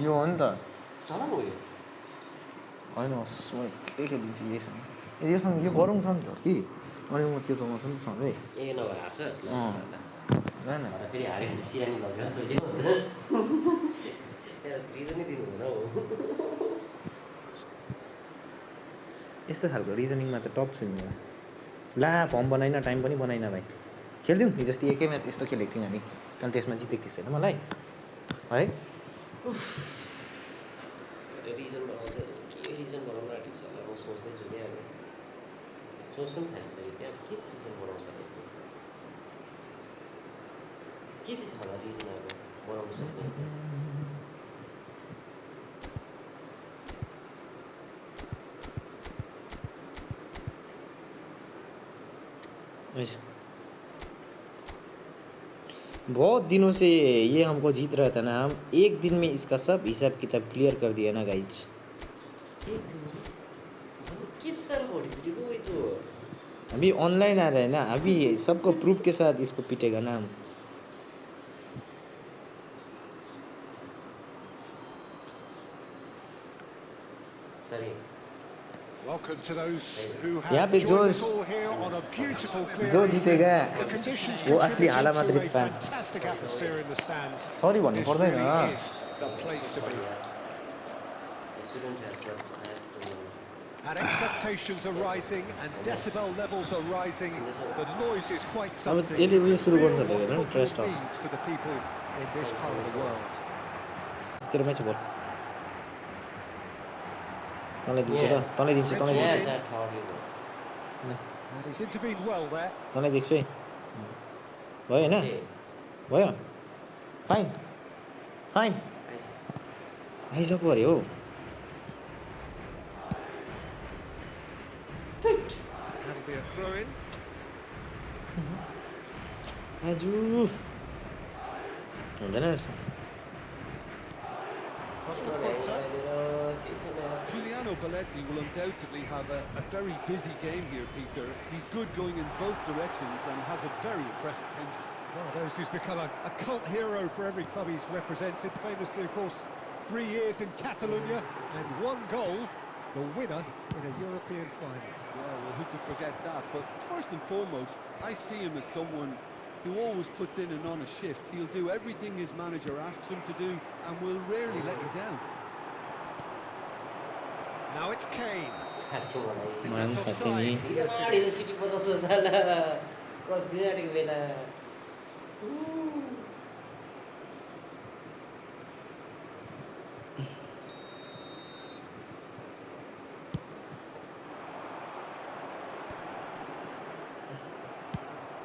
यो हो नि त चला हो यो होइन म के खेलिदिन्छु यससँग योसँग यो गरौँ छ नि त कि अनि म त्यो चलाउँछु नि सधैँ ए नभए हार्छस् न फेरि हार्यो भने सिरानी लगेर चोल्यो रिजनै दिनु हुँदैन हौ यस्तो खालको रिजनिङमा त टप छु नि म ला फर्म बनाइन टाइम पनि बनाइन भाइ खेल्थ्यौँ हिजो अस्ति एकै म्याच यस्तो खेलेको थियौँ हामी अनि त्यसमा जितेको थिएछ होइन मलाई है रिजन बनाउँछ के रिजन बनाउनु आँटेको छ होला म सोच्दैछु क्या अब सोच्नु पनि थालिसक्यो क्या के चाहिँ रिजन बनाउँछ के चाहिँ छ होला रिजन अब बनाउनु सक्ने बहुत दिनों से ये हमको जीत रहा था ना हम एक दिन में इसका सब हिसाब किताब क्लियर कर दिया ना गाइज अभी ऑनलाइन आ रहा है ना अभी सबको प्रूफ के साथ इसको पीटेगा ना हम यहाँ पे जो जीतेगा वो असली हाला माद्रिद फैन सॉरी भन्नु पर्दैन And expectations are rising and decibel levels are rising. The noise is quite something. It means to the people in this part of the world. And he's intervened well there. Fine. That'll be a throw-in. Giuliano Belletti will undoubtedly have a very busy game here, Peter. He's good going in both directions and has a very impressive engine. One of those who's become a cult hero for every club he's represented. Famously, of course, 3 years in Catalonia and 1 goal, the winner in a European final. Yeah, well, who could forget that? But first and foremost, I see him as someone who always puts in an honest shift. He'll do everything his manager asks him to do and will rarely let you down. Now it's Kane.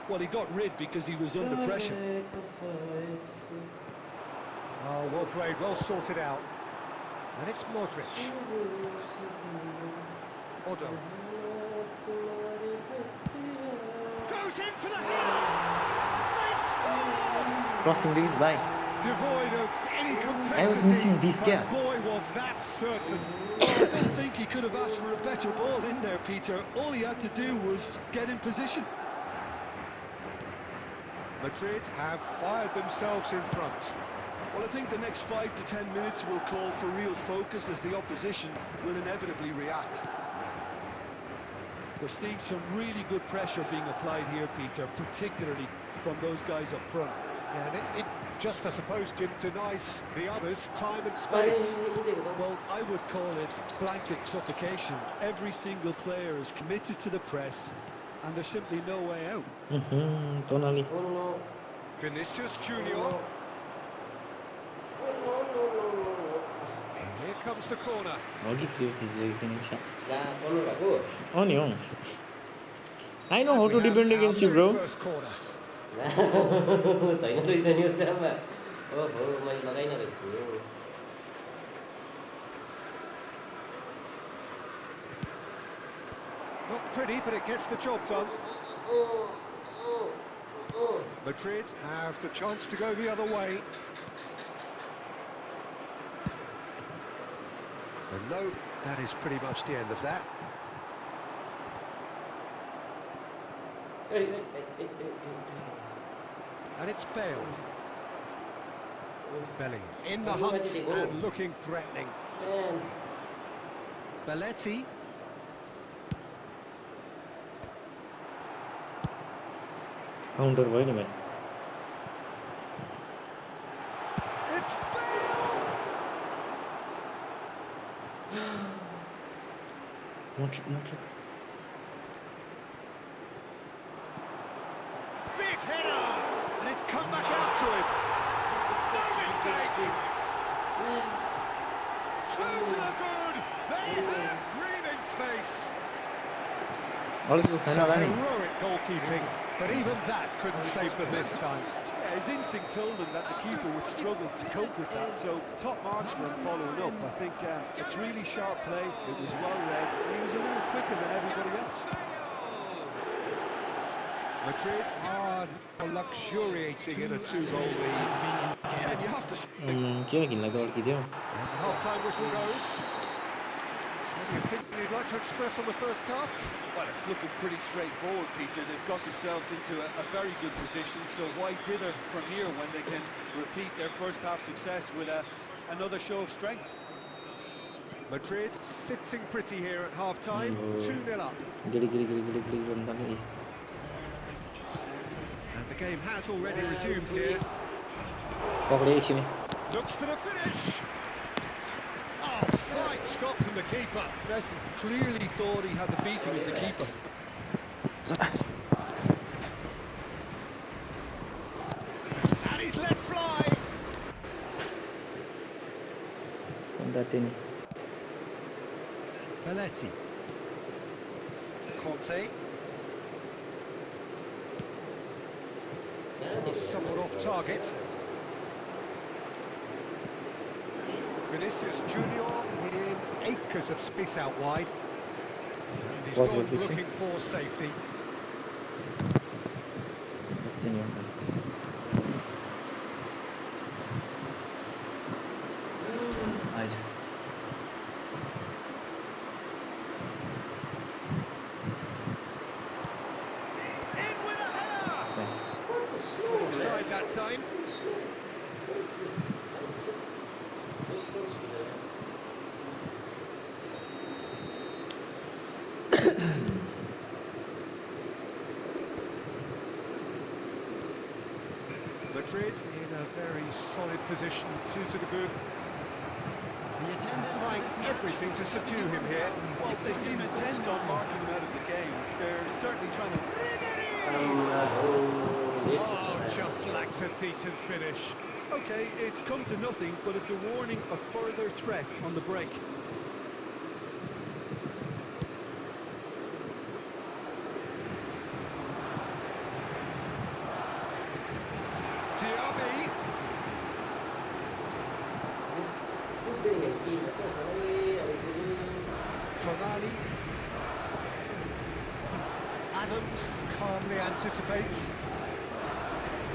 Well, he got rid because he was under pressure. Oh, well played, well sorted out. And it's Modric. Odo. Goes in for the header! They've scored! Crossing these by. Devoid of any complexity. I was missing this guy. Boy, was that certain. I don't think he could have asked for a better ball in there, Peter. All he had to do was get in position. Madrid have fired themselves in front. Well, I think the next 5 to 10 minutes will call for real focus as the opposition will inevitably react. We're seeing some really good pressure being applied here, Peter, particularly from those guys up front. Yeah, and it just, I suppose, denies the others time and space. Well, I would call it blanket suffocation. Every single player is committed to the press, and there's simply no way out. Tonali. Vinicius Junior. Here comes the corner. I know how to defend against you, bro. Not pretty, but it gets the job done. Madrid have the chance to go the other way. And no, that is pretty much the end of that. And it's Bale. Belly in the hunt and looking threatening. Man. Belletti. Counter भयो नि भाइ It's Bale. Modric Big header, and it's come back out to him. No mistake. Two to the good. They have breathing space. अलिकति छैन होला नि Heroic goalkeeping, but even that couldn't save them this time. Yeah, his instinct told him that the keeper would struggle to cope with that, so top marks for him following up. I think it's really sharp play, it was well read, and he was a little quicker than everybody else. Madrid are luxuriating in a two-goal lead. Yeah, and you have to say, के घिनलाग्दो अड्किदियो And the half-time whistle goes. Anything you'd like to express on the first half? well, it's looking pretty straightforward, Peter. They've got themselves into a very good position, so why dither from here when they can repeat their first half success with another show of strength? Madrid sitting pretty here at half-time, 2-0 up. Giddy भन्दा नि And the game has already resumed here. पक्रे एकछिन Looks for the finish. Oh, fine stop from the keeper. Messi clearly thought he had the beating of the keeper. And he's let fly. भन्दा तिनी Belletti. Conte. Somewhat off target. Vinicius Junior in acres of space out wide. And he's What gone would you say? looking for safety. तिनी eyes In with a header. What the slow, man? Offside that time. Slow. What is this? This one's for the... Madrid in a very solid position, 2 to the good. Trying everything to subdue him here. Well, they seem intent on marking him out of the game. They're certainly trying to... Oh, just lacked a decent finish. Okay, it's come to nothing, but it's a warning of further threat on the break. Diaby. Tonali. Adams calmly anticipates.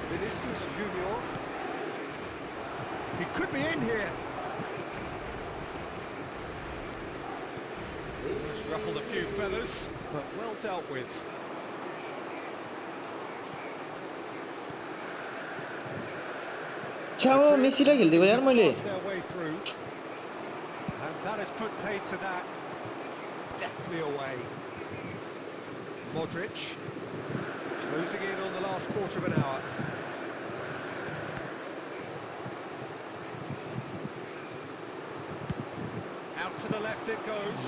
Vinicius Junior. He could be in here. Just ruffled a few feathers, but well dealt with. छ्याओ मेसीलाई खेल्दिएको यार मैले Forced their way through. And that has put paid to that. Deftly away. Modric. Closing in on the last quarter of an hour. Out to the left it goes.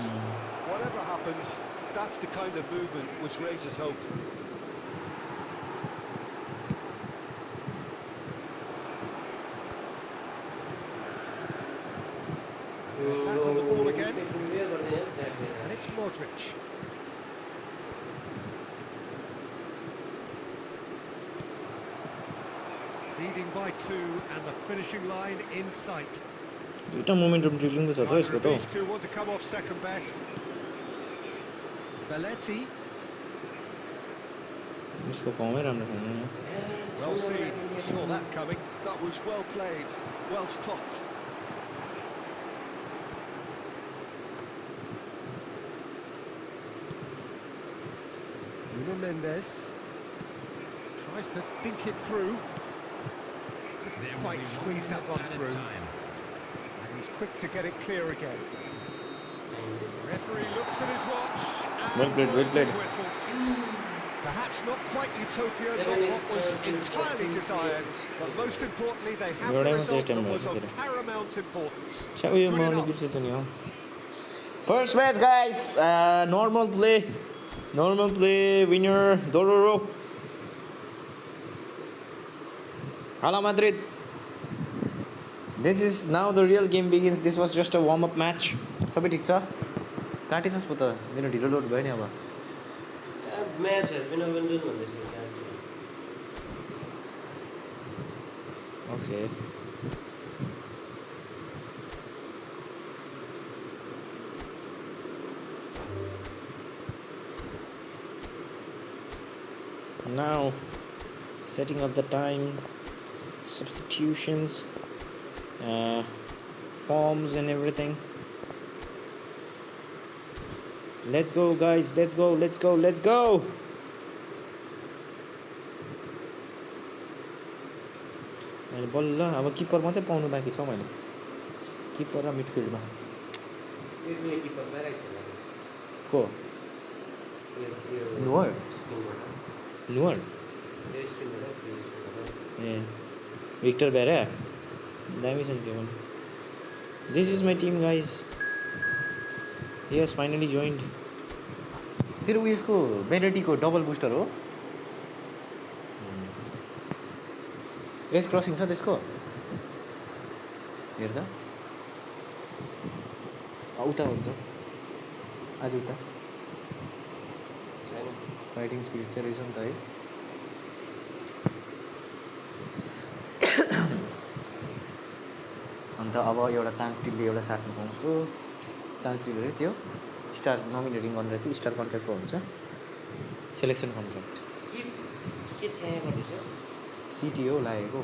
Whatever happens, that's the kind of movement which raises hope. Back on the ball again. And it's Modric. Leading by 2 and the finishing line in sight. दुईटा momentum ड्रिबलिङ त छ त यसको त These two want to come off second best. Belletti. यसको फर्मै राम्रो छैन Well seen. Saw that coming. That was well played, well stopped. Nuno Mendes tries to think it through. Could quite squeezed that one through. And he's quick to get it clear again. Referee looks at his watch and Well blows played. his whistle. Perhaps not quite utopia, not what was entirely desired, but most importantly, they have the result that was of paramount importance. Good enough. First match, guys. Normal play. Normal play. Winner Dororo. Hala Madrid. This is now the real game begins. This was just a warm-up match. सबै ठीक छ काटेछस् पो त मेरो ढिलो load भयो नि अब Match has been abandoned on this actually. Okay. Now setting up the time, substitutions, forms and everything. Let's go, guys. Let's go. मैले बल्ल अब किपर मात्रै पाउनु बाँकी छ मैले किपर र मिडफिल्डमा को नुवर ए विक्टर बेरा दामी छ नि त्यो पनि this is my team guys he has finally joined तेरो उयसको बेनेडीको डबल बुस्टर हो एज क्रसिङ छ त्यसको हेर्दा उता हुन्छ आज उता फाइटिङ स्पिड चाहिँ रहेछ नि त है अन्त अब एउटा चान्स डिलले एउटा साट्नु पाउँछु चान्स डिलले त्यो स्टार नोमिनेटिङ गरेर कि स्टार कन्ट्र्याक्ट हुन्छ सेलेक्सन कन्ट्र्याक्ट के छाया गर्दैछ सिटिओ लागेको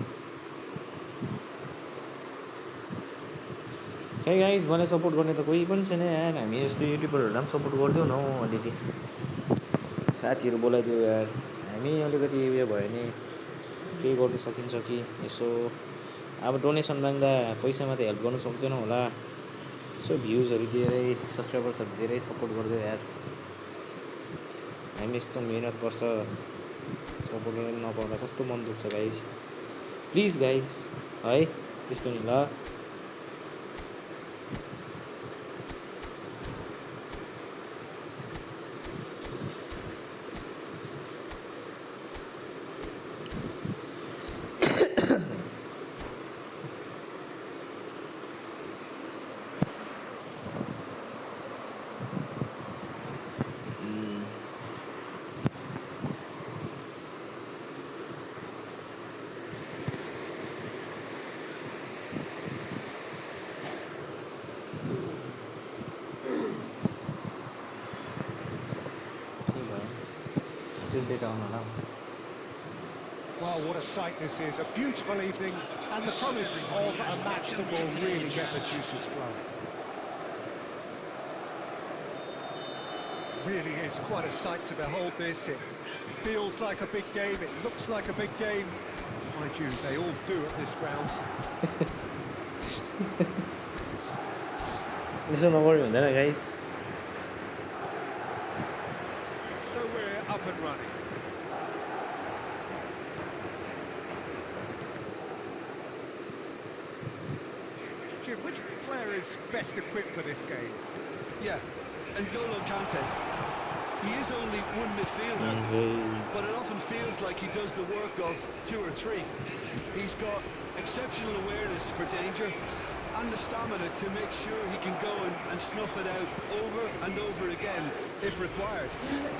खै गाइस मलाई सपोर्ट गर्ने त कोही पनि छैन यार हामी यस्तो युट्युबरहरूलाई पनि सपोर्ट गरिदेऊ न हौ अलिकति साथीहरू बोलाइदेऊ यार हामी अलिकति उयो भयो भने केही गर्नु सकिन्छ कि यसो अब डोनेसन माग्दा पैसामा त हेल्प गर्नु सक्दैनौँ होला यसो भ्युजहरू दिएरै सब्सक्राइबर्सहरू दिएरै सपोर्ट गरिदेऊ यार हामी यस्तो मिहिनेत गर्छ सपोर्ट नपाउँदा कस्तो मन दुख्छ गाइज प्लिज गाइज है त्यस्तो नि ल Well, what a sight this is. A beautiful evening and the promise of a match that will really get the juices flowing. Really is quite a sight to behold this. It feels like a big game, it looks like a big game. Mind you, they all do at this ground. Listen, don't worry about that, guys. So we're up and running. Jim, which player is best equipped for this game? Yeah, N'Golo Kante. He is only one midfielder, but it often feels like he does the work of two or three. He's got exceptional awareness for danger and the stamina to make sure he can go and snuff it out over and over again if required.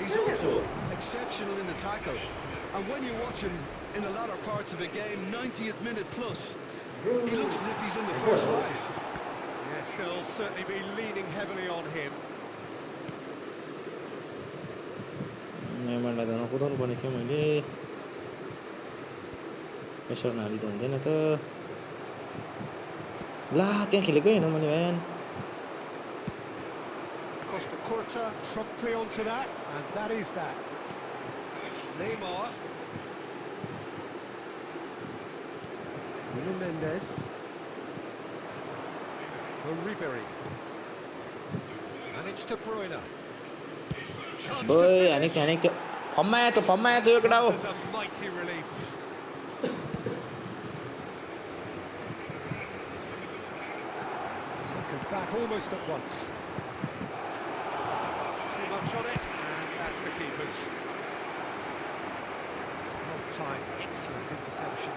He's also exceptional in the tackle, and when you watch him in the latter parts of a game, 90th minute plus, he looks as if he's in the first five. Yes, they'll certainly be leaning heavily on him. नेमारलाई त नकुदाउनु पर्ने थियो मैले pressure नहालिदिँदा हुँदैन त ला त्यहाँ खेलेको हैन मैले van Costa Curta promptly onto that, and that is that. Neymar. Nuno Mendes. For Ribery. And it's De Bruyne. Chance to Boy, finish. I need to. Pemain chưa cái đâu. Comes as a mighty relief. Taken back almost at once. Too much on it, and that's the keeper's. Long time, excellent interception.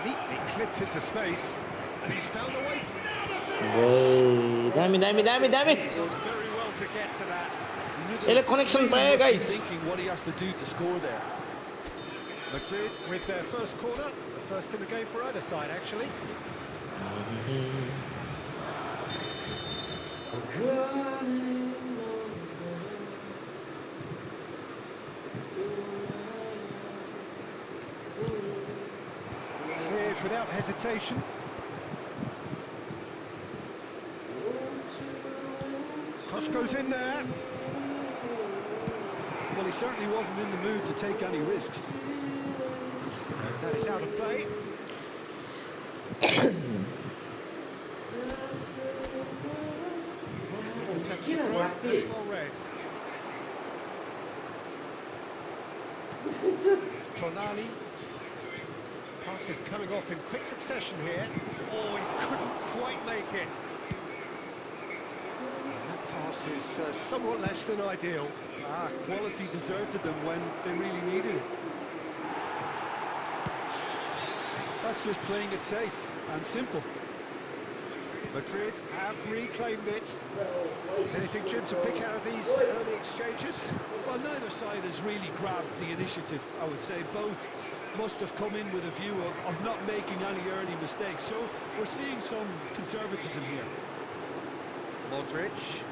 Neatly clipped into space, and he's found a way to. Boy, damn it. Done very well to get to that. Ele connection पाए guys. Thinking what he has to do to score there. Madrid with their first corner, the first in the game for either side actually. Cleared without hesitation. Cross goes in there. Well, he certainly wasn't in the mood to take any risks. And that is out of play. Interception throw, that's well read. Tonali. Passes coming off in quick succession here. Oh, he couldn't quite make it. And that pass is somewhat less than ideal. Quality deserted them when they really needed it. That's just playing it safe and simple. Madrid have reclaimed it. Anything, Jim, to pick out of these early exchanges? Well, neither side has really grabbed the initiative, I would say. Both must have come in with a view of not making any early mistakes. So we're seeing some conservatism here. Modric.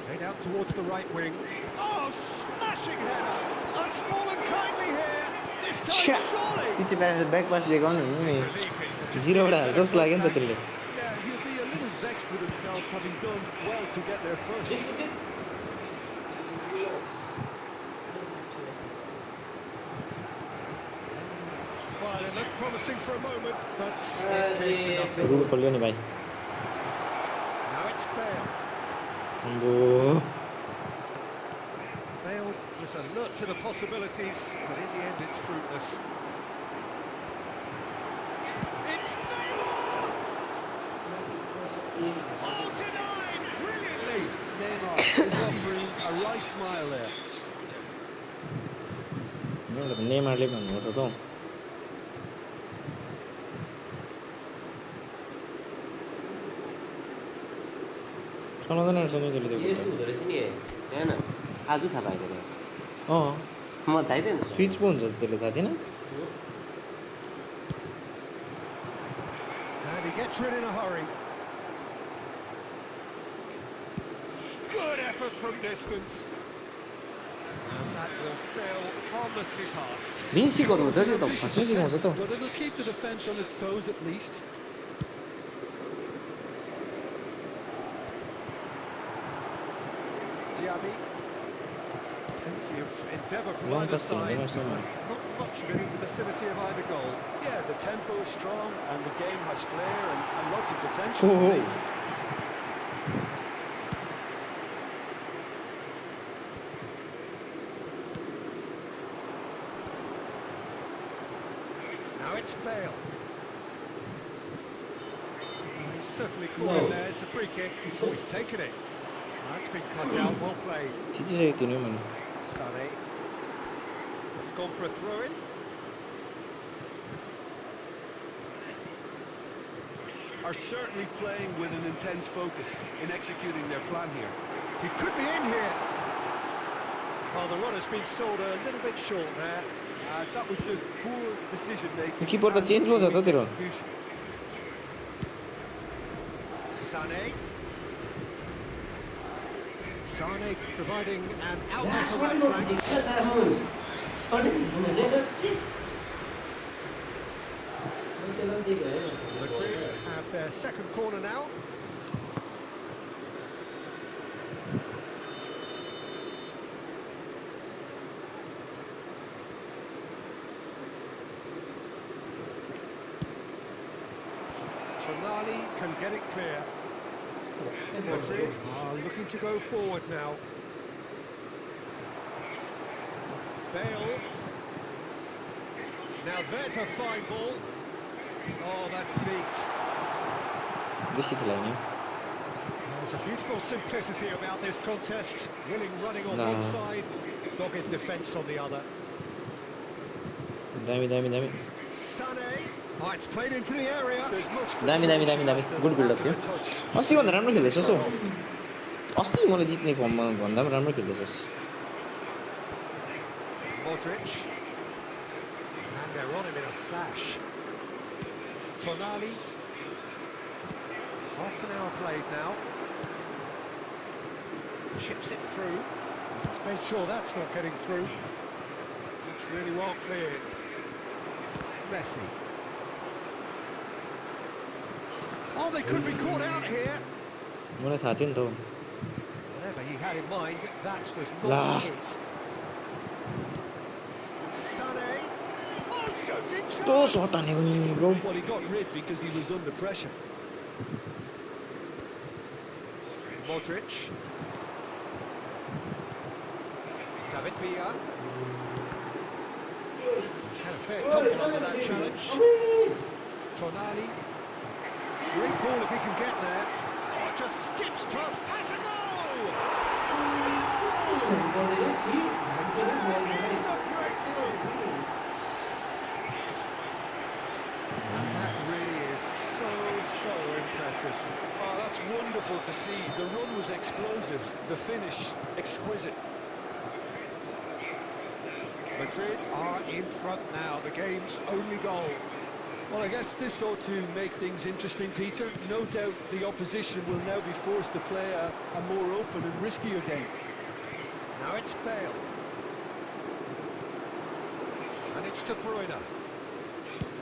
Played out towards the right wing. Oh, smashing header! That's fallen kindly here. This time, surely. पछि back पास दिएको नि 0 बाट just लाग्यो नि त त्यसले. Yeah, he'll be a little vexed with himself, having done well to get there first. Well, it looked promising for a moment, but it came to nothing. Rule खोल्यो नि भाइ. Now it's Bale. अम्बो. Bale was alert to the possibilities, but in the end it's fruitless. It's Neymar! Oh, denied brilliantly! Neymar is offering a wry smile there. एउटा त नेमारले भन्नु हो त. चलाउँदैन रहेछ नि त्यसले त्यो. यस्तो हुँदो रहेछ नि हेर्न आज थाहा पाएको रे अँ म थाहै थिएन स्विच पो हुन्छ त्यसले थाहा थिएन. And he gets rid in a hurry. Good effort from distance. And that will sail harmlessly past. बेसी गर्नु हुन्छ त्यो त फस्नै सिकाउँछ त. But it'll keep the defence on its toes at least. Diaby. Plenty of endeavour from Long either distance, side. yeah, so- Not much of it in the vicinity of either goal. Yeah, the tempo is strong and the game has flair and lots of potential. Oh. Now it's Bale. He's certainly caught him there. It's a free kick. Oh, he's taken it. That's been cut out. Well played. खिचिसकेको थियो नि मैले. Sané. It's gone for a throw-in. Are certainly playing with an intense focus in executing their plan here. He could be in here. Oh, the run has been sold a little bit short there. That was just poor decision making. किपर त change पो छ त तेरो. Sané. Sané providing an outlet on that flank. Madrid have their second corner now. Tonali can get it clear. Madrid are looking to go forward now. Bale. Now there's a fine ball. Oh, that's neat. बेसी खेलाइने There's a beautiful simplicity about this contest. Willing running on one side, dogged defence on the other. दामी दामी दामी Sané. Oh, it's played into the area. There's much दामी दामी दामी frustration दामी as the good lack buildup of थियो a touch. अस्तिभन्दा राम्रो खेल्दैछ सो अस्ति मलाई जित्ने फर्ममा भन्दा पनि राम्रो खेल्दैछस् Modric. And they're on him in a flash. Tonali. Half an hour played now. Chips it through. Let's make sure that's not getting through. It's really well cleared. Messi. Oh, they could be caught out here. मलाई थाहा थियो नि त Whatever he had in mind, that was La. not it. Sané. Oh, shooting कस्तो chance. Shirt हानेको नि bro Well, he got rid because he was under pressure. Modric. David Villa. He's had a fair tumble under that challenge. Tonali. Great ball if he can get there. Oh, just skips past. Has a goal! It's not great. And that really is so impressive. Oh, that's wonderful to see. The run was explosive, the finish exquisite. Madrid are in front now, the game's only goal. Well, I guess this ought to make things interesting, Peter. No doubt the opposition will now be forced to play a more open and riskier game. Now it's Bale. And it's De Bruyne.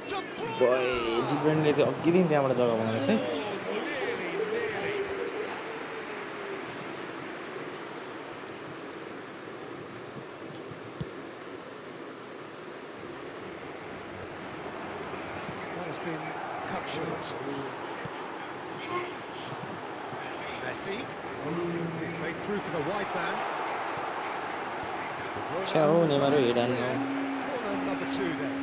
De Bruyne! भाइ डिब्रेन्डले चाहिँ अघिदेखि त्यहाँबाट जग्गा बनाएको है Nearly. That has been cut short. Messi. Played through for the wide man. छ्या हो नेमारो हिडान Corner number 2 then.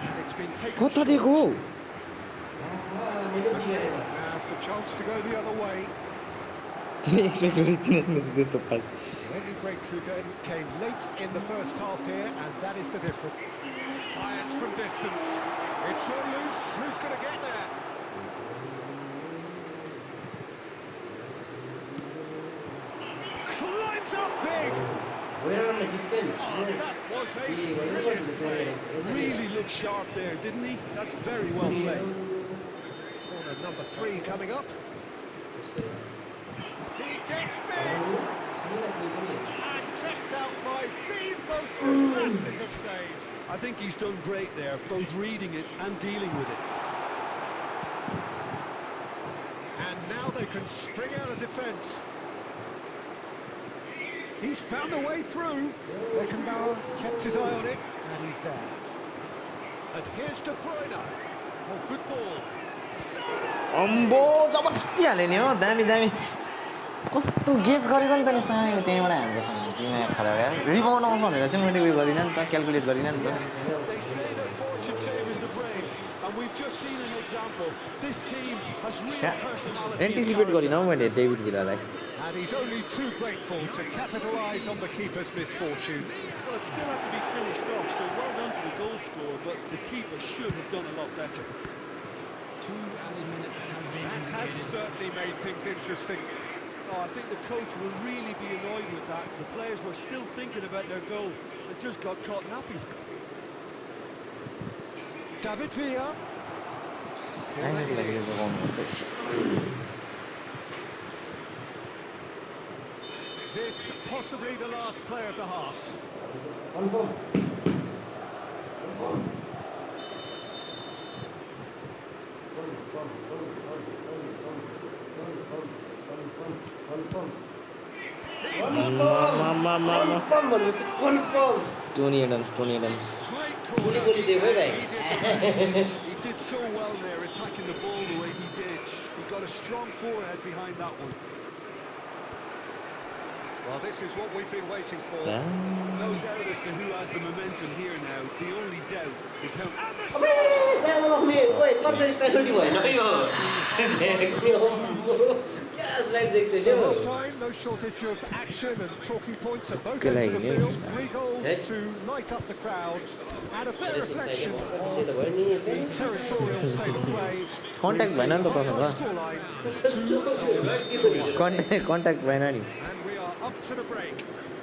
And it's been taken कता short. दिएको Madrid have the chance to go the other way. तिमी एक्सपेक्ट गरिदिनुहोस् न त्यस्तो पास The only breakthrough then came late in the first half here, and that is the difference. Fires from distance. It's run loose. Who's going to get there? Climbs up big. Where on the defense? That was a brilliant play. Really looked sharp there, didn't he? That's very well played. Corner number 3 coming up. He gets big and kept out by the most fantastic of saves. I think he's done great there, both reading it and dealing with it. And now they can spring out of defence. He's found a way through. Beckenbauer kept his eye on it, and he's there. And here's De Bruyne. Oh, good ball. Sané! अम्बो जबरजस्ती हाल्यो नि हो दामी दामी कस्तो guess गरेको नि त नि सानो त्यहीँबाट हाल्दैछ तिमीलाई खराब यार रिबाउन्ड आउँछ भनेर चाहिँ मैले उयो गरिनँ नि त क्यालकुलेट गरिनँ नि त They say that fortune favours the brave, and we've just seen an example. This team has real personality. and anticipate character. गरिनँ हौ मैले David भिलालाई And he's only too grateful to capitalise on the keeper's misfortune. Well, it still had to be finished off, so well done to the goal scorer, but the keeper should have done a lot better. That has certainly made things interesting. Oh, I think the coach will really be annoyed with that. The players were still thinking about their goal. They just got caught napping. David Villa. This possibly the last play of the half. Confirm. Confirm भनेपछि confirm. Tony Adams. Great corner. Bully did way back. He did the best. He did so well there, attacking the ball the way he did. He got a strong forehead behind that one. Well, this is what we've been waiting for. No doubt as to who has the momentum here now. The only doubt is how... And the Wait, कसरी penalty भएन यो क्या slide देख्दै So थियो half time, no shortage of action and talking points at both ends of the field. 3 goals to light up the crowd and a fair reflection of the territorial state of play. Contact भएन नि त तसँग Scoreline 2-0. Contact भएन नि And we are up to the break.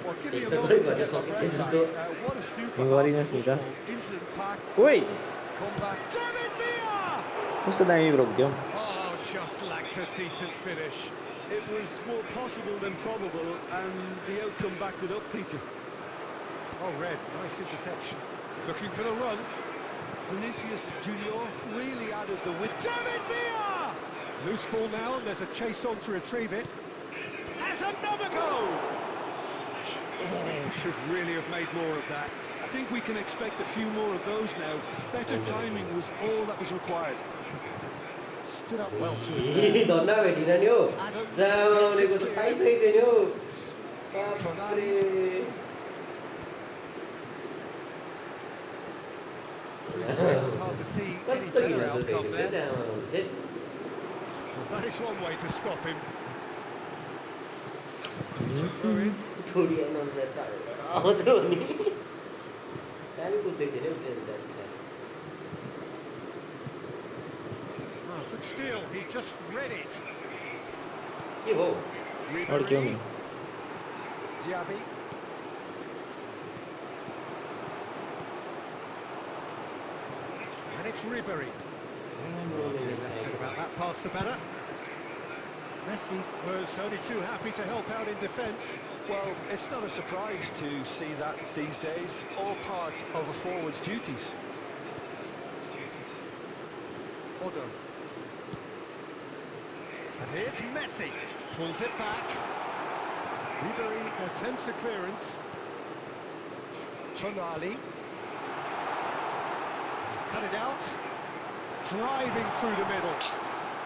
Well, give me a It's a moment break, to get but my it's breath just back. What a super You got it, half Nita. football. Incident packed. Oi! Comeback. David Villa! कस्तो दामी broke थियो Oh, just lacked a decent finish. It was more possible than probable, and the outcome backed it up, Peter. Oh, Red, nice interception. Looking for the run. Vinicius Junior really added the width. David Villa! Loose ball now, and there's a chase on to retrieve it. Has another goal! Oh, should really have made more of that. I think we can expect a few more of those now. Better timing was all that was required. Stood up well to it. Dhanna भेटिन नि हो जहाँ बनाउनेको त पाइसकेको थियो नि हो बाफरे It's hard to see any कस्तो better घिन outcome देखेको there. जहाँ बनाउनु चाहिँ That is one way to stop him. It's a throw in. थोडी आनन्द आउँथ्यो नि दामी कुद्दै थियो नि हौ plane Oh, good steal. He just read it. के भयो अड्क्यो नि Diaby. And it's Ribery. Less said about that pass, the better. Messi was only too happy to help out in defence. Well, it's not a surprise to see that these days, all part of a forward's duties. Odo. And here's Messi. Pulls it back. Ribery attempts a clearance. Tonali. He's cut it out. Driving through the middle.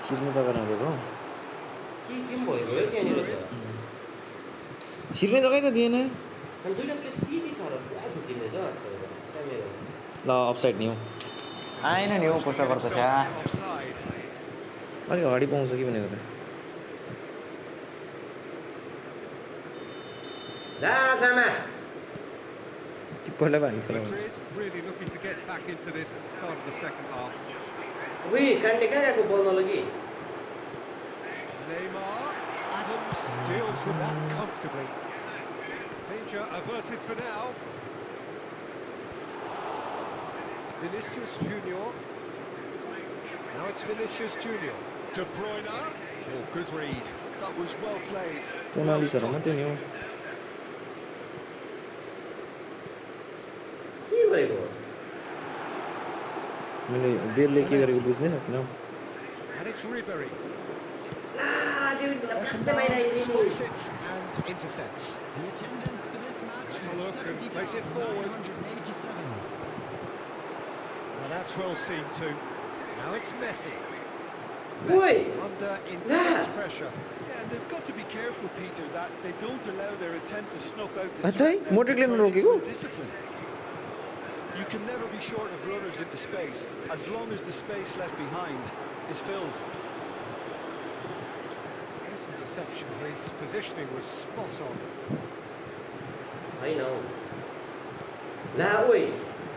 छिर्ने जग्गा नदिएको के भयो त्यहाँनिर त छिर्ने जग्गै त दिएन अनि दुईटा place त्यति साह्रो पुरा छुट्टिँदैछ क्यामेरा ल अफसाइड नि हो आएन नि हो पोस्टर गर्दा छ्या Offside. अलिक अगाडि पाउँछ कि भनेको त Jama टिप्परलाई भाग्छ Madrid really looking to get back into this at the start of the second half. उही कान्टे कहाँ गएको बल नलगी Neymar. Adams deals with that comfortably. Danger averted for now. Vinicius Junior. Now it's Vinicius Junior. De Bruyne. Oh, good read. That was well played. Tonali sir मात्रै नि हो के गरेको मैले बेलले के गरेको बुझ्नै सकिनँ And it's Ribery. प्लात्तै बाहिर आइदिने Stops it and intercepts. Let's look and plays it forward. Now that's well seen too. Now it's Messi. Oi! Under intense pressure. Yeah, and they've got to be careful, Peter, that they don't allow their attempt to snuff out the अच्छा है threat now to मोटरले turn into नरोकेको discipline. You can never be short of runners into space, as long as the space left behind is filled. This interception, his positioning was spot on. होइन हौ ला ओइ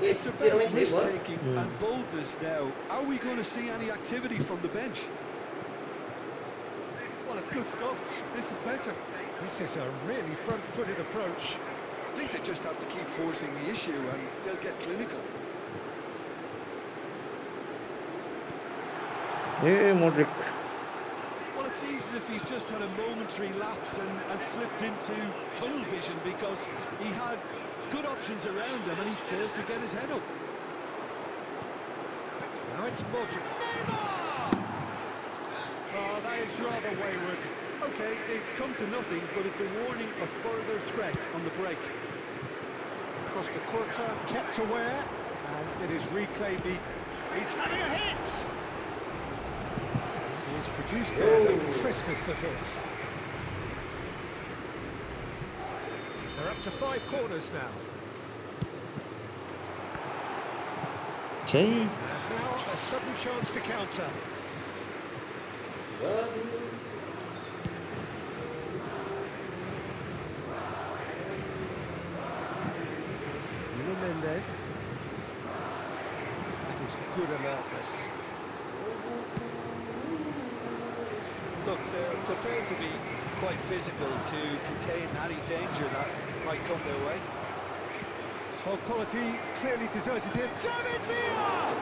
It's about risk-taking and boldness now. Are we going to see any activity from the bench? Well, it's good stuff. This is better. This is a really front-footed approach. I think they just have to keep forcing the issue and they'll get clinical. A Modric Well, it seems as if he's just had a momentary lapse and slipped into tunnel vision because he had good options around him and he failed to get his head up. Now it's Modric. Neymar! Oh, that is rather wayward. Okay, it's come to nothing, but it's a warning of further threat on the break. across the quarter, kept aware, and it is reclaimed. He's having a hit! He's produced there the crispest of hits. They're up to 5 corners now. Jay. And now a sudden chance to counter. Mendes. That is good alertness. Look, they're prepared to be quite physical to contain any danger that might come their way. Well, quality clearly deserted him. David Villa!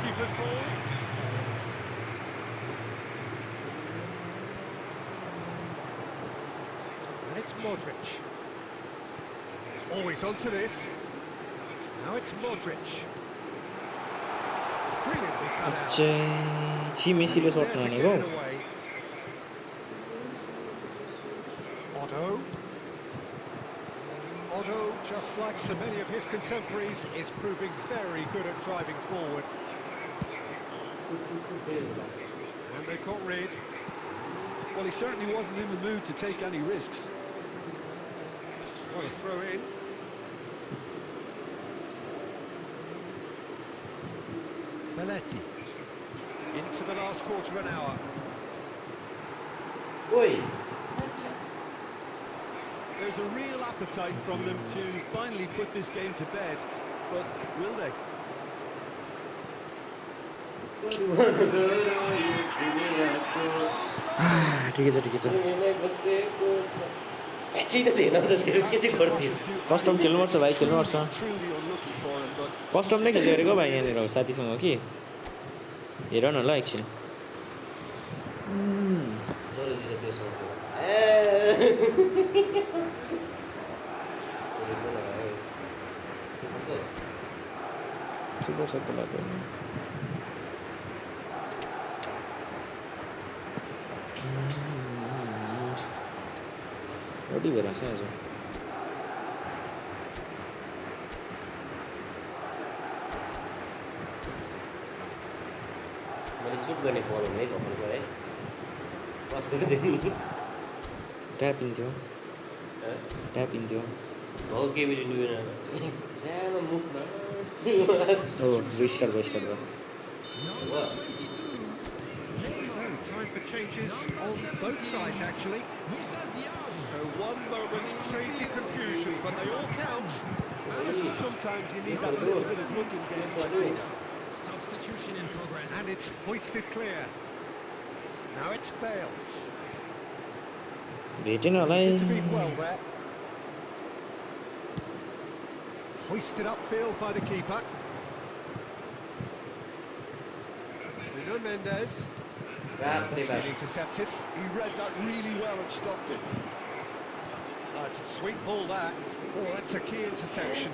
Keeper's ball. And it's Modric. Always onto this. Now it's Modric. Brilliantly cut out. 지 메시를 There to 쏘는 get 아니고. it away. Otto. Otto, just like so many of his contemporaries, is proving very good at driving forward. And they got rid. Well, he certainly wasn't in the mood to take any risks. What a throw in. Belletti. Into the last quarter of an hour. Oi! There's a real appetite from them to finally put this game to bed, but will they? ठिकै छ केही त थिएन नि त त्यो के चाहिँ गर्थ्यस् कस्टम खेल्नुपर्छ भाइ खेल्नुपर्छ Truly unlucky for him, but custom नै खेल्दै गरेको भाइ यहाँनिर साथीसँग कि हेर न ल एकछिन जरुरी छ त्यो सँग सुपर सबै लाग्यो अडी भइरहेछ आज मैले सुट गर्ने बल हो है घपनको है पास गरिदिनु ट्याप इन्थ्यो हो केबीले नुवेन सानो मुखमा हो रिस्टार्ट भयो So, time for changes on both sides, actually. So, one moment's crazy confusion, but they all count. listen, sometimes you need that little bit of luck in games like these. Substitution in progress. And it's hoisted clear. Now it's Bale. भेटेन होला है To be well there. Hoisted upfield by the keeper. Nuno Mendes. It's been intercepted. He read that really well and stopped it. Oh, it's a sweet ball, that. Oh, that's a key interception.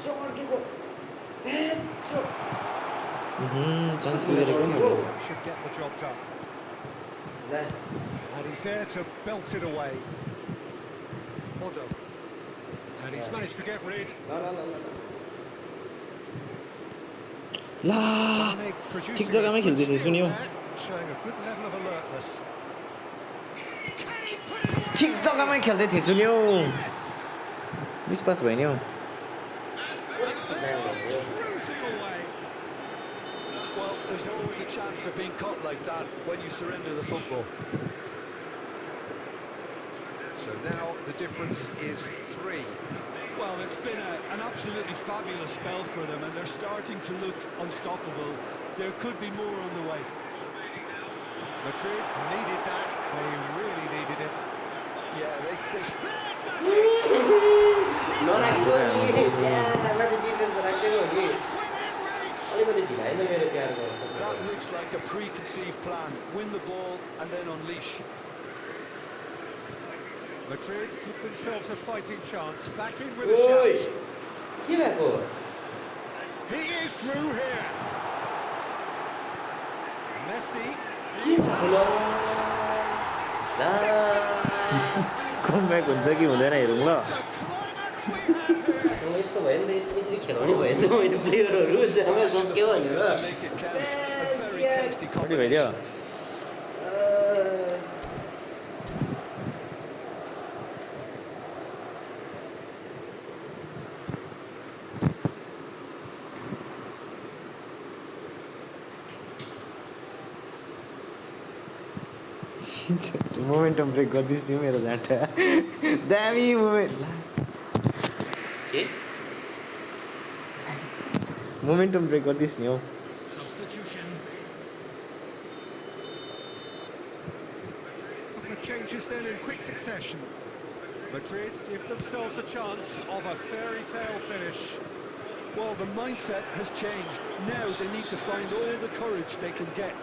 Chance बिगारेको नि That should get the job done. And he's there to belt it away. Otto. And he's managed to get rid. La Sane producing ठिक जग्गामै a good खेल्दै थिए steal सुन्यो there, showing a good level of alertness. ठिक जग्गामै खेल्दै थिए सुन्यो miss पास भयो नि हौ Cruising away. Well, there's always a chance of being caught like that when you surrender the football. So now the difference is 3. Well, it's been an absolutely fabulous spell for them, and they're starting to look unstoppable. There could be more on the way. Madrid needed that. They really needed it. Yeah, they नराख्नु माथि defence त राख्दैन हो नि अलिकति ढिलाइ मेरो तयार गर्छ that looks like a preconceived plan. Win the ball and then unleash. Madrid give themselves a fighting chance. Back in with a ओइ shout. के भएको He is through here. Messi. Comeback हुन्छ कि हुँदैन हेरौँ ल What a climax we have here. यस्तो भयो नि त यसरी खेलाउने भयो नि त मैले प्लेयरहरू जामा सक्यो भनेर To make it count. A very tasty कति भइदियो combination. मोमेन्टम ब्रेक गरिदिस् नि मेरो झाटा दामी मोमेन्ट के मोमेन्टम ब्रेक गरिदिस् नि हौ Substitution. Couple of changes then in quick succession. Madrid give themselves a chance of a fairy tale finish. Well, the mindset has changed. Now they need to find all the courage they can get.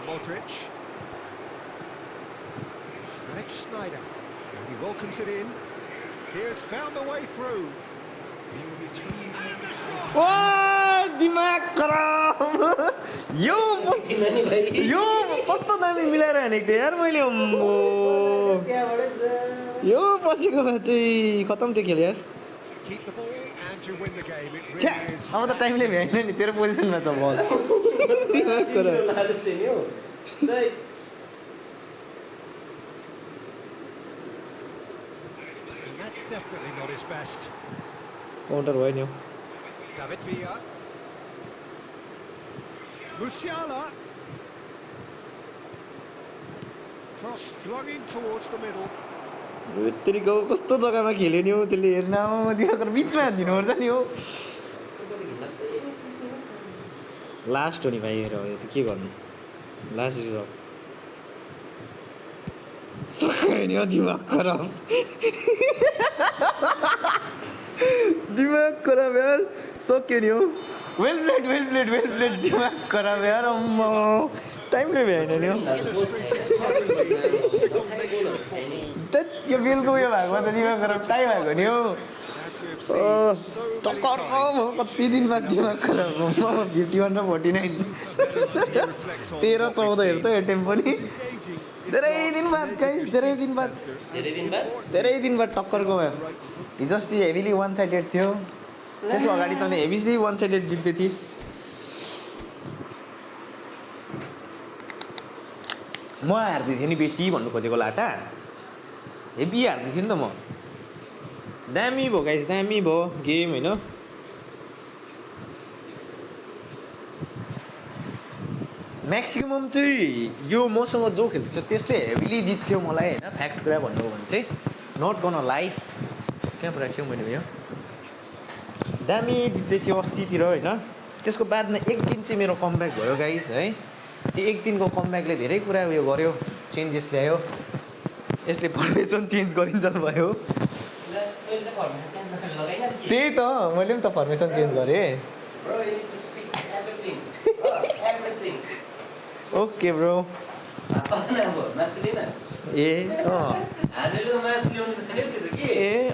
Modric. Alex Snyder. And he welcomes it in. He has found the way through. ओ दिमाग खराब यो कस्तो दामी मिलाएर हानेको थिएँ यार मैले अम्बो यो पछिको म्याच चाहिँ खतम थियो खेल यार Keep the ball and you win the game. It छ्या really is. अब त टाइमले भ्याएन नि तेरो पोजिसनमा छ बल दिमाग खराब And that's definitely not his best. Counter भयो नि हौ David Villa. Musiala. Cross flung in towards the middle. भित्रीको कस्तो जग्गामा खेल्यो नि हौ त्यसले हेर्न दिमाग बिचमा हानिदिनुपर्छ नि हौ लास्ट हो नि भाइ हेर यो त के गर्नु लास्ट इज सकायो नि हौ दिमाग खराब दिमाग खराब यार सक्यो नि हौ वेल प्लेड दिमाग खराब यार अम्मा टाइमले भ्याएन नि हौ त्यही यो बेलको उयो भएको त दिमाग खराब टाइम भएको नि हौ टक्कर कति दिन बाद दिमाग खराब 51 र 49 13-14 त एटेम पनि धेरै दिन बाद गाइस धेरै दिन बाद टक्करको भयो हिजो अस्ति हेभिली वान साइडेड थियो त्यसको अगाडि त हेभिली वान साइडेड जित्दै थिइस् म हार्दै थिएँ नि बेसी भन्नु खोजेको लाटा हेभी हार्दै थिएँ नि त म दामी भयो गाइस दामी भयो गेम होइन म्याक्सिमम चाहिँ यो मसँग जो खेल्दैछ त्यसले हेभिली जित्थ्यो मलाई होइन फ्याक्ट कुरा भन्नु हो भने चाहिँ नट गन लाइक कहाँ पो राख्यो मैले भयो दामी जित्दै थियो अस्तितिर होइन त्यसको बादमा एक दिन चाहिँ मेरो कमब्याक भयो गाइस है त्यो एक दिनको कमब्याकले धेरै कुरा उयो गर्यो चेन्जेस ल्यायो यसले फर्मेसन चेन्ज गरिन्छ भयो त्यही त मैले पनि त फर्मेसन चेन्ज गरेँ ओके ब्रो ए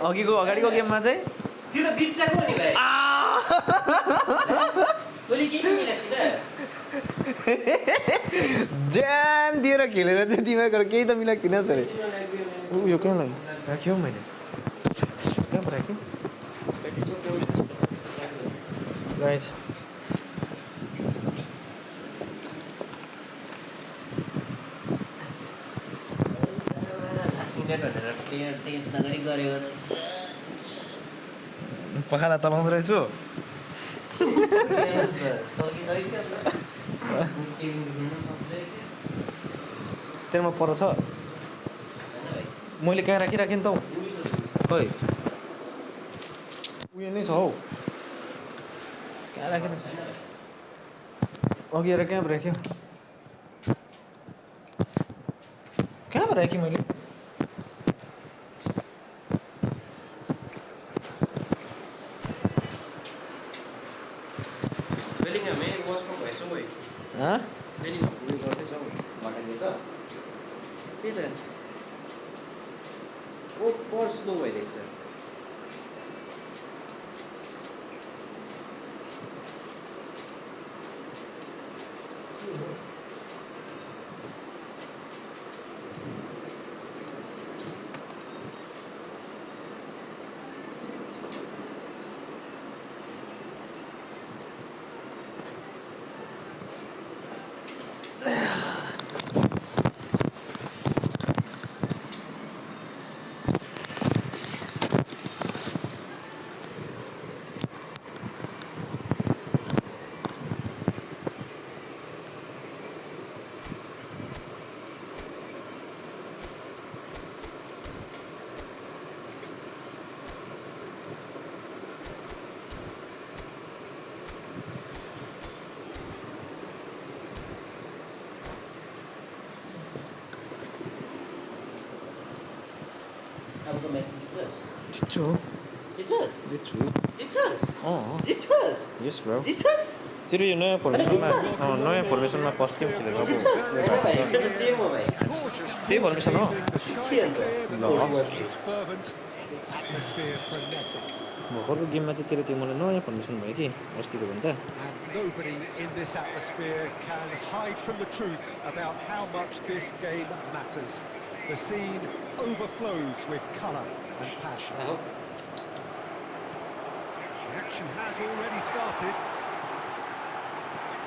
अघिको अगाडिको गेममा चाहिँ ड्याम दिएर खेलेर चाहिँ दिमागहरू केही त मिलाएको थिइनस् अरे यो कहाँ लाग्यो राख्यो मैले कहाँ पो राखेँ राइट पखाला चलाउँदो रहेछु तेरोमा पर छ मैले कहाँ राखिराखेँ नि त खै उयो नै छ हौ कहाँ राखेँ अघि आएर कहाँ पो राख्यो कहाँ पो राखेँ मैले त्यही त ओ पर्स लो भइदिएको छ अबको म्याच जित्छस् जित्छु जित्छस् जित्छु जित्छस् अँ जित्छस् यस ब्रो जित्छस् तेरो यो नयाँ फर्मेसनमा फर्स्ट गेम खेलेको अब जित्छस् होइन भाइ यो त सेम हो भाइ Gorgeous त्यही court formation हो evening. The skies के are अन्त clear, the 41 noise is fervent, the atmosphere frenetic. भर्खरको गेममा चाहिँ तेरो त्यो मलाई नयाँ फर्मेसन भयो कि अस्तिको भन्दा And nobody in this atmosphere can hide from the truth about how much this game matters. The scene overflows with colour and passion. आहो The action has already started.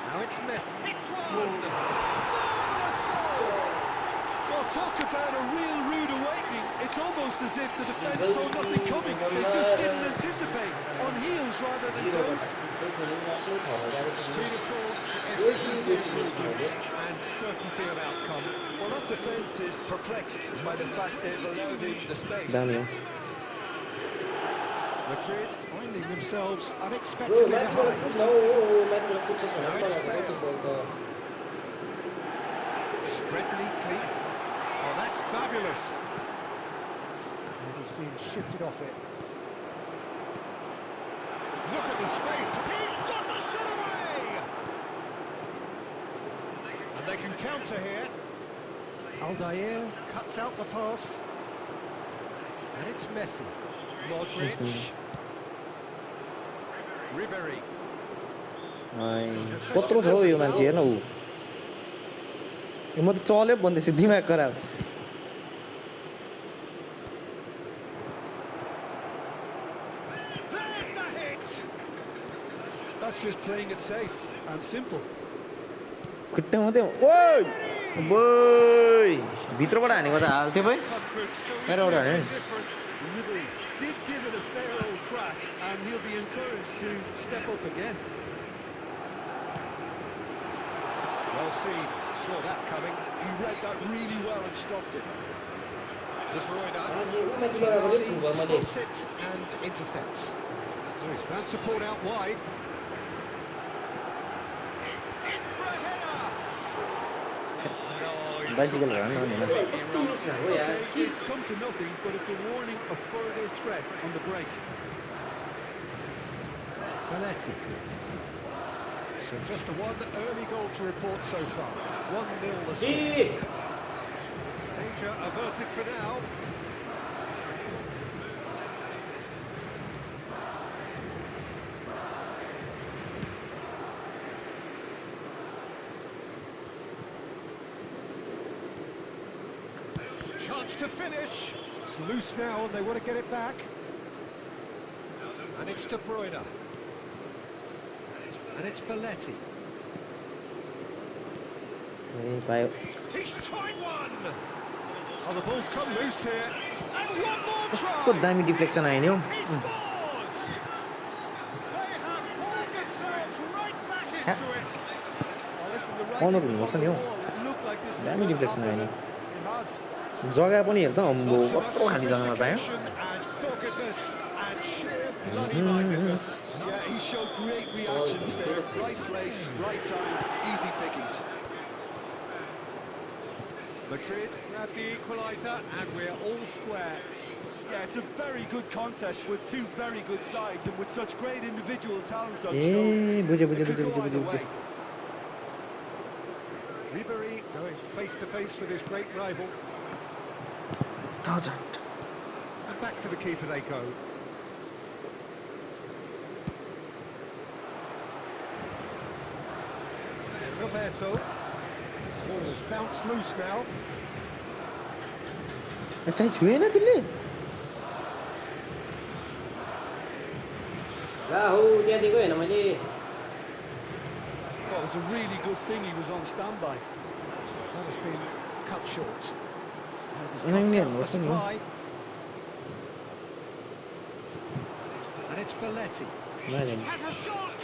Now it's Messi. Hits one! Marvellous goal! Well, talk about a real rude awakening. It's almost as if the defence saw nothing coming. They just didn't anticipate. On heels rather than toes. Speed of thought, efficiency of movement, and certainty of outcome. Well, that defence is perplexed by the fact they've allowed him the space. दामी हो Madrid finding themselves bro unexpectedly म्याचबाट behind. कुद्न हो म्याचबाट कुद्छस् भने पो त बल त Spread neatly. Oh, that's fabulous. And he's being shifted off it. Look at the space. He's got the shot away! And they can counter here. Aldair cuts out the pass. And it's Messi. Modric. Ribery. कत्रो छ हौ यो मान्छे हेर्न ऊ यो म त चल्यो भन्दैछु दिमाग खराब There's the hit! That's just playing it safe and simple. खुट्टा मात्रै ओइ बोइ भित्रबाट हानेको त हाल्थ्यो भाइ बाहिरबाट हान्यो नि Ribery did give it a fair old crack, and he'll be encouraged to step up again. Well seen, saw that coming. He read that really well and stopped it. De Bruyne. अनि ऊ माथि लगाएको चाहिँ ठुलो भयो मैले Spots it and intercepts. So he's found support out wide. In for a header. Bicycle भएन नि होइन कस्तो मिस भएको यार It's come to nothing, but it's a warning of further threat on the break. Belletti. So just the one early goal to report so far. 1-0 the score. Ji Danger averted for now. Chance to finish. It's loose now and they want to get it back. And it's De Bruyne. And it's Belletti. ए पायो He's tried one! Oh, the ball's come loose here. And one more कस्तो try! दामी deflection आयो नि हौ He scores! They have hauled themselves right back into it. Well, listen, the Corner writing was was on on the you. wall. It looked like this was दामी going to deflection आयो happen. नि It has. जग्गा पनि हेर त अम्बो Not so much कत्रो खाली जग्गामा पायो sophistication as doggedness and sheer bloody-mindedness. Yeah, he showed great reactions there. Right place, right time, easy pickings. Madrid grab the equaliser and we're all square. Yeah, it's a very good contest with two very good sides and with such great individual talent on A show. बुझ्यो It बुझ्यो could बुझ्यो go बुझ्यो either बुझ्यो बुझ्यो way. Ribery going face to face with his great rival. Contact. And back to the keeper they go. Roberto. Ball has bounced loose now. चाहिँ छुएन त्यसले ला हो त्यहाँ दिएको होइन मैले Well, it was a really good thing he was on standby. That has been cut short. And No, he cuts no, out the no, supply. And it's Belletti. Has a shot!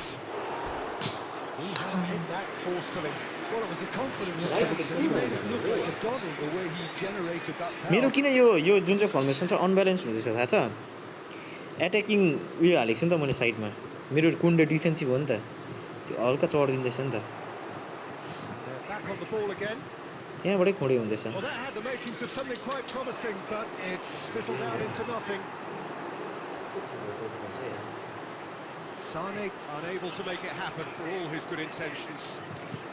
He has hit that forcefully. Well, it was a confidence test. He made it look like a doddle the way he generated that power. मेरो किन यो जुन चाहिँ formation छ unbalance हुँदैछ थाहा छ attacking उयो हालेको छु नि त मैले साइडमा मेरो कुन्डे डिफेन्सिभ हो नि त त्यो हल्का चढिदिँदैछ नि त They're back on the ball again. त्यहाँबाटै Khode हुँदैछ Well, that had the makings of something quite promising, but it's fizzled out into nothing. Sane unable to make it happen for all his good intentions.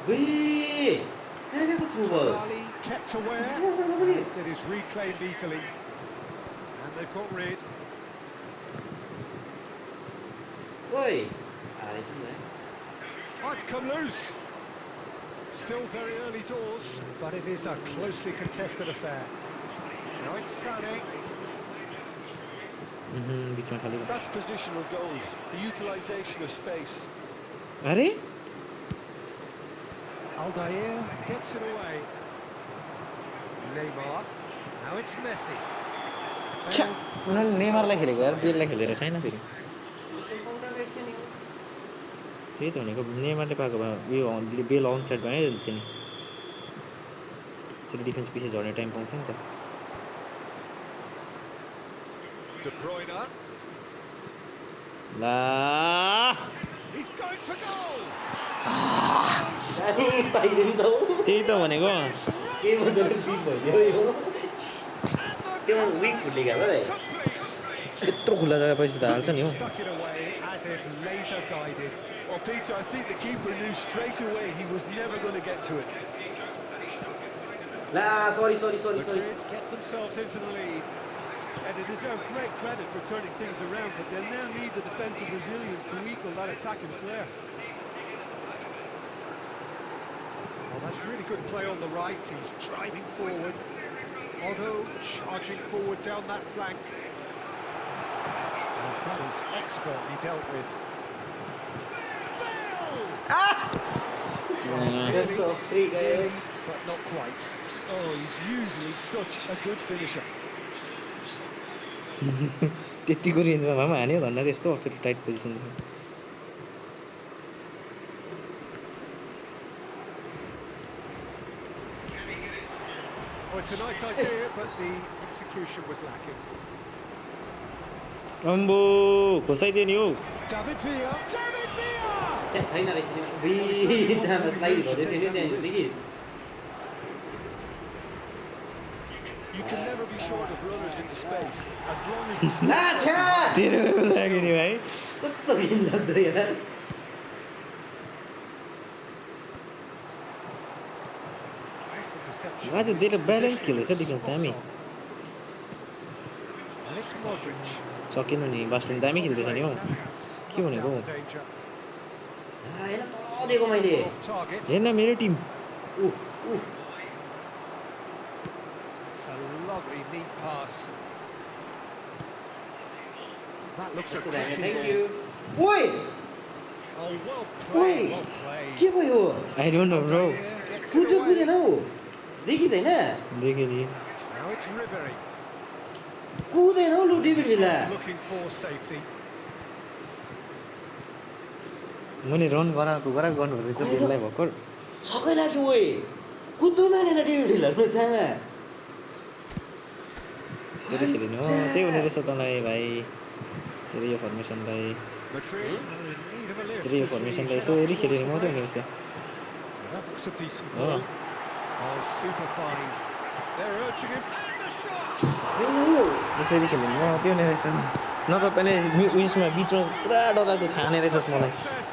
왜? 그래도 좁아. Ali kept aware. And it is reclaimed easily. And they've got rid. 어이. 아, 있었네. Oh, it's come loose. Still very early doors, but it is a closely contested affair. Now it's Sane. बिचमा खाली That's positional goal, the utilisation of space. अरे Aldair gets it away. Neymar. Now it's Messi. उनीहरूले नेमारलाई खेलेको यार बेललाई खेलेर छैन फेरि त्यही त भनेको नेमारले पाएको भए यो बेल अन साइड भयो नि त्यहाँ फेरि डिफेन्स पछि झर्ने टाइम पाउँछ नि त De Bruyne. La He's going for goal. अनि पाइदिनु त त्यही त भनेको के मजाले फिट भइदियो यो त्यो विक फुट्ने क्या भाइ यत्रो खुल्ला जग्गा पैसा त हाल्छ नि हो Stuck it away as if laser guided. Well, Peter, I think the keeper knew straight away he was never going to get to it. ला सरी Madrid get themselves into the lead. And they deserve great credit for turning things around, but they'll now need the defensive resilience to equal that attacking flair. Well, that's really good play on the right. He's driving forward. Otto charging forward down that flank. And that is expertly dealt with. Best of 3 गयो But not quite. Oh, he's usually such a good finisher. त्यतिको रेन्जमा भए पनि हान्यो भन्दा त्यस्तो अप्ठ्यारो tight position Oh, it's a nice idea, but the execution was lacking. अम्बो खोसाइदियो नि हौ David Villa. David Villa! छैन रहेछ नि बिचमा स्लाइड गर्दै थियो नि त्यहाँ देखि You can never be short of runners into space, as long as the ला छ्या तेरो लाग्यो नि भाइ कस्तो घिन लाग्दो यार Nice interception. आज धेरै ब्यालेन्स खेल्दैछ डिफेन्स दामी And it's Modric. सकिनु नि बास्टोन दामी खेल्दैछ नि हौ के भनेको Danger. हैन तल दिएको मैले Off target. हेर्न मेरो team It's a lovely neat pass. That looks a cracking thank ball. You ओइ Oh, well Oi! played. Well played. के भयो I don't know bro Gets it कुद्यो away. कुदेन हौ देखि छैन देखेँ नि Now it's Ribery. कुदेन हौ लु डेभिड भिला Looking for safety. मैले रन गराएको गर्नु रहेछ बेललाई भर्खर छक्कै लाग्यो ओइ कुद्नु मानेन डेभिड भिला छामा यसरी खेलिनु हो त्यही हुने रहेछ तँलाई भाइ तेरो यो फर्मेसनलाई Madrid are in need of a lift. तेरो यो फर्मेसनलाई यसो हेरी खेल्यो भने मात्रै हुने रहेछ That looks a decent Oh. ball. Oh, super fine. They're urging him. And the shot! होइन हौ यसरी खेल्यो भने मात्रै हुने रहेछ न त तैँले उयसमा बिचमा पुरा डरलाग्दो खाने रहेछस् मलाई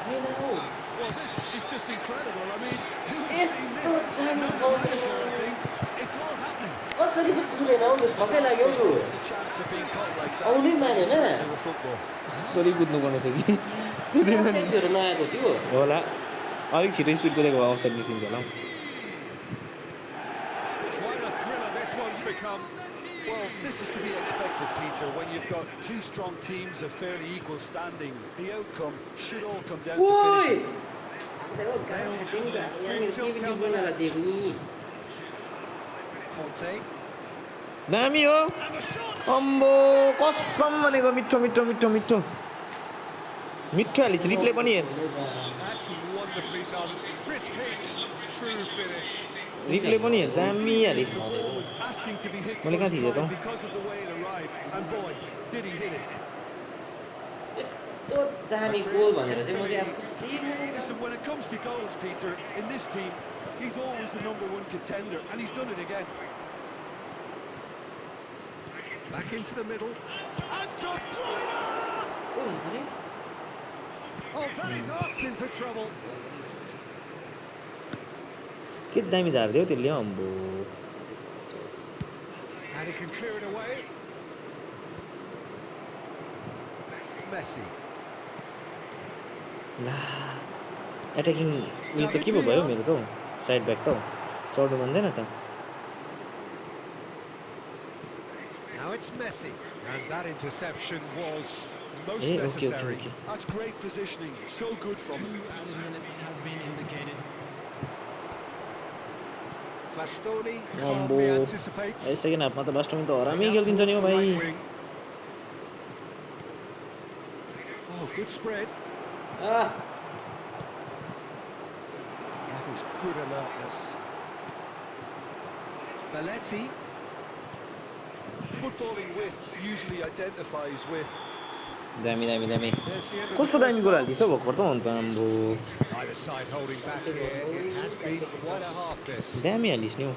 होइन हौ Well, this is just incredible. I mean, who would have Yes, seen don't this? tell me No about manager, it. I think. It's all happening. कसरी चाहिँ कुदेन हौ लु छक्कै लाग्यो हौ लु There's a chance of being caught like that. आउनै मानेन It's a football. यसरी कुद्नुपर्ने थियो कि सेन्सहरू नआएको थियो होला अलिक छिटो स्पिड कुदेको भए अफसाइड निस्किन्थ्यो होला Quite a thriller this one's become. Well, this is to be expected, Peter. When you've got two strong teams of fairly equal standing, the outcome should all come down to ओइ finishing. दिएको नि Conte. दामी हो And the shot! अम्बो कसम भनेको मिठो मिठो मिठो मिठो मिठो हालिस रिप्ले पनि हेर That's wonderfully done. Crisp hit. True finish. Replay पनि हेर दामी हालिस The ball was asking to be hit मैले कहाँ first थिचेँ त? time because of the way it arrived. And boy, did he hit it. यस्तो दामी गोल भनेर चाहिँ म चाहिँ अब खुसी Listen, when it comes to goals, Peter, in this team, He's always the #1 contender, and he's done it again. Back into the middle. And De Bruyne! Oh, that is asking for trouble. के दामी झार्दियो त्यसले अम्बो And he can clear it away. Messi. ला attacking उयो त के पो भयो मेरो त साइड ब्याक त चढ्नु भन्दैन त Now it's Messi. And that interception was most okay, necessary. okay. That's great positioning. So good from him. Bastoni अम्बो calmly anticipates. सेकेन्ड हाफमा त बास्टोमी त हरामी खेलिदिन्छ नि हो भाइ Oh, good spread. Ah, That is good alertness. Belletti. Footballing with usually identifies with. दामी दामी दामी There's the end of कस्तो the दामी first गोल half. हालिदिएछ भर्खर त अन्त आम्बो Either side holding back here. It has been quite a half this. दामी हालिस् नि हौ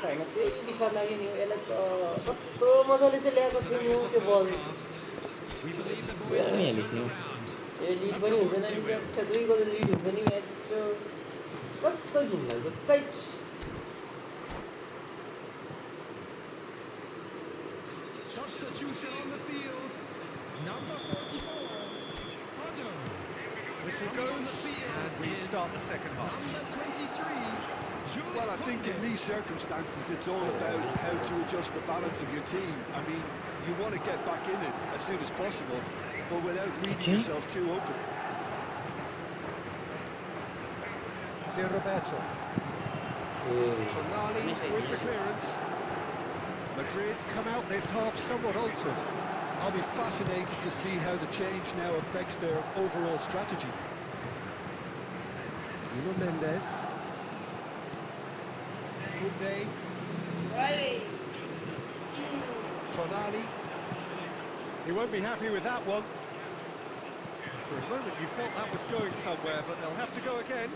होइन त्यही विश्वास लाग्यो नि यसलाई त कस्तो मजाले चाहिँ ल्याएको थियो नि हौ त्यो बल दामी हालिस् नि हौ ए लिड पनि हुँदैन नि झ्याट्ठ 2 गोल लिड हुन्छ नि म्याच कस्तो घिनलाग्दो tight Substitution on the field. Number 44. Whistle goes, and we start the second half. Well, I think in these circumstances, it's all about how to adjust the balance of your team. I mean, you want to get back in it as soon as possible, but without leaving yourself too open. Here Roberto. Tonali with the clearance. Madrid come out this half somewhat altered. I'll be fascinated to see how the change now affects their overall strategy. Nuno Mendes. Kunde. Tonali. He won't be happy with that one. For a moment you felt that was going somewhere, but they'll have to go again.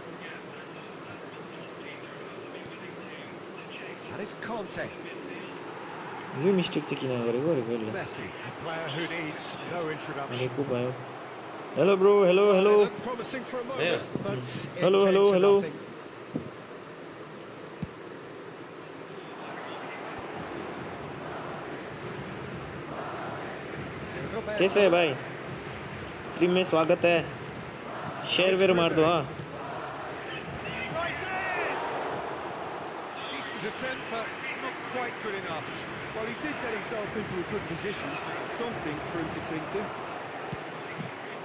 And it's Conte. Yo mistake चाहिँ किन गरेको अरे कहिले Messi, a player who needs no introduction. अनि को भयो hello bro hello hello They looked promising for a moment, but it Hello, came hello, to hello. nothing. कैसे है भाई स्ट्रीम में स्वागत है शेयर वेयर मार दो हाँ Decent attempt, but not quite good enough. Well, he did get himself into a good position, something for him to cling to.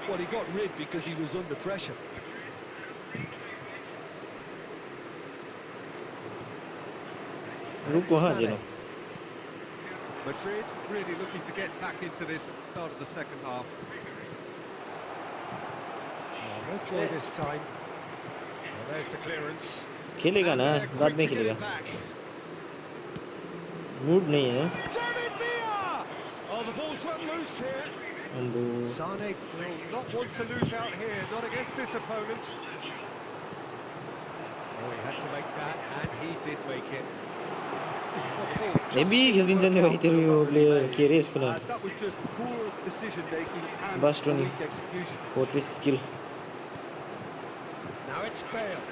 Well, he got rid because he was under pressure. रुको हाँ जेनो Madrid really looking to get back into this at the start of the second half. Oh, no joy this time. Well, there's the clearance. खेलेगा ना And they're बाद में quick to get खेलेगा it back. Mood नहीं है David Villa! Oh, the ball's run loose here. अम्बो Sane will not want to lose out here, not against this opponent. Oh, he had to make that, and he did make it. Heavy खेलिदिन्छ नि भाइ तेरो यो player के रे यसको नाम That was just poor decision making and Bastoni. weak execution. Fortress skill Now it's Bale.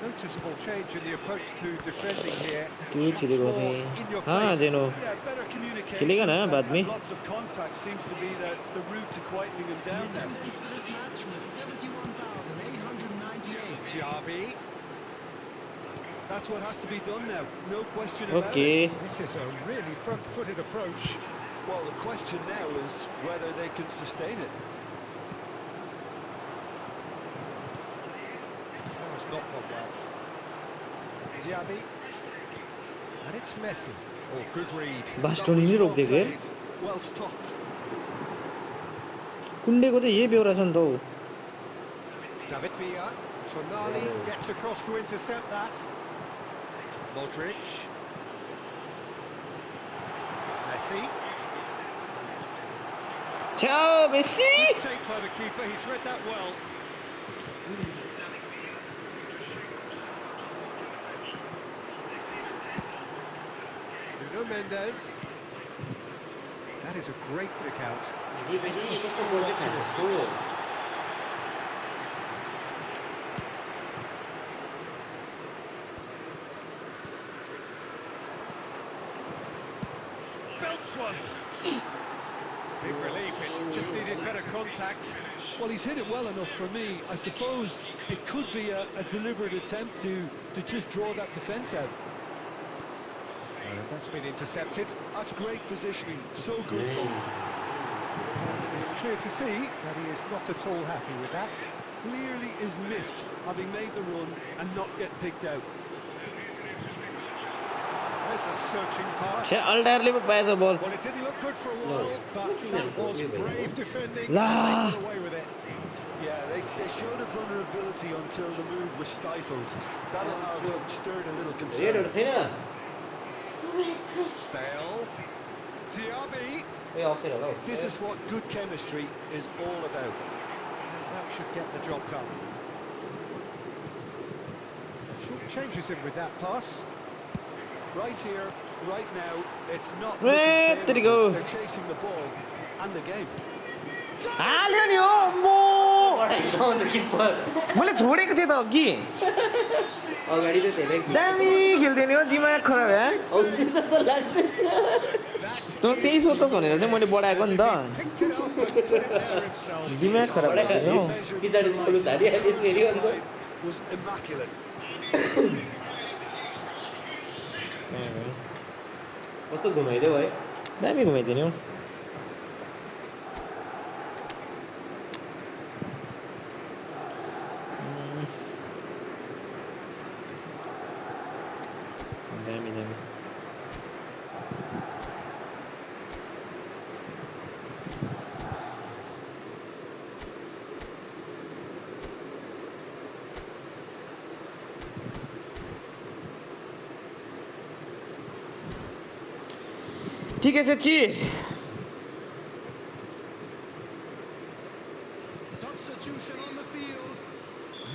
Noticeable change in the approach to defending here. के छिरेको More चाहिँ in your हाँ face. जेनो Yeah, better communication खेलेगा ना बाद में and lots of contact seems to be the route to quietening him down now. Diaby. That's what has to be done now. No question about okay it. This is a really front-footed approach. Well, the question now is whether they can sustain it. Oh, it's not gone well. Diaby. And it's Messi. Oh, good read. बास्टोनी नि रोकिदिएको यार Well stopped. कुण्डेको चाहिँ यही बेहोरा छ नि त हौ David Villa. Tonali gets across to intercept that. Modric. Messi. Ciao Messi Take by the keeper, he's read that well. Nuno Mendes. That is a great pick out. कस्तो गोल चाहिँ खान्छ यस्तो Belts one. Big relief, it just needed better contact. Well, he's hit it well enough for me. I suppose it could be a deliberate attempt to just draw that defence out. That's been intercepted. That's great positioning. So good. It's clear to see that he is not at all happy with that. Clearly is miffed, having made the run and not get picked out. There's a searching pass. छे अल्डायरले पो पाएछ बल Well, it didn't look good for a while, but that was brave defending. La. They got away with it. Yeah, they showed a vulnerability until the move was stifled. That'll have stirred a little concern. रेडहरु छैन Bale. Diaby. ए offside होला हौ This is what good chemistry is all about. And that should get the job done. Short changes him with that pass. Right here, right now, it's not Hey, looking there you go. favourable. They're chasing the ball and the game. हाल्यो नि हो मो बढाइसम्म त किपर मैले छोडेको थिएँ त अघि अगाडि त धेरै दामी खेल्थेँ नि हो दिमाग खराब यार औसी जस्तो लाग्दैन तँ त्यही सोच्छस् भनेर चाहिँ मैले बढाएको नि त Picked it up and put it there himself. दिमाग खराब भएको छ हौ पछाडि छोड्नु थालिहाल्यो फेरि अन्त Was immaculate. कस्तो घुमाइदियो है दामी घुमाइदियो नि हौ दामी दामी ठीक है सच्ची Substitution on the field.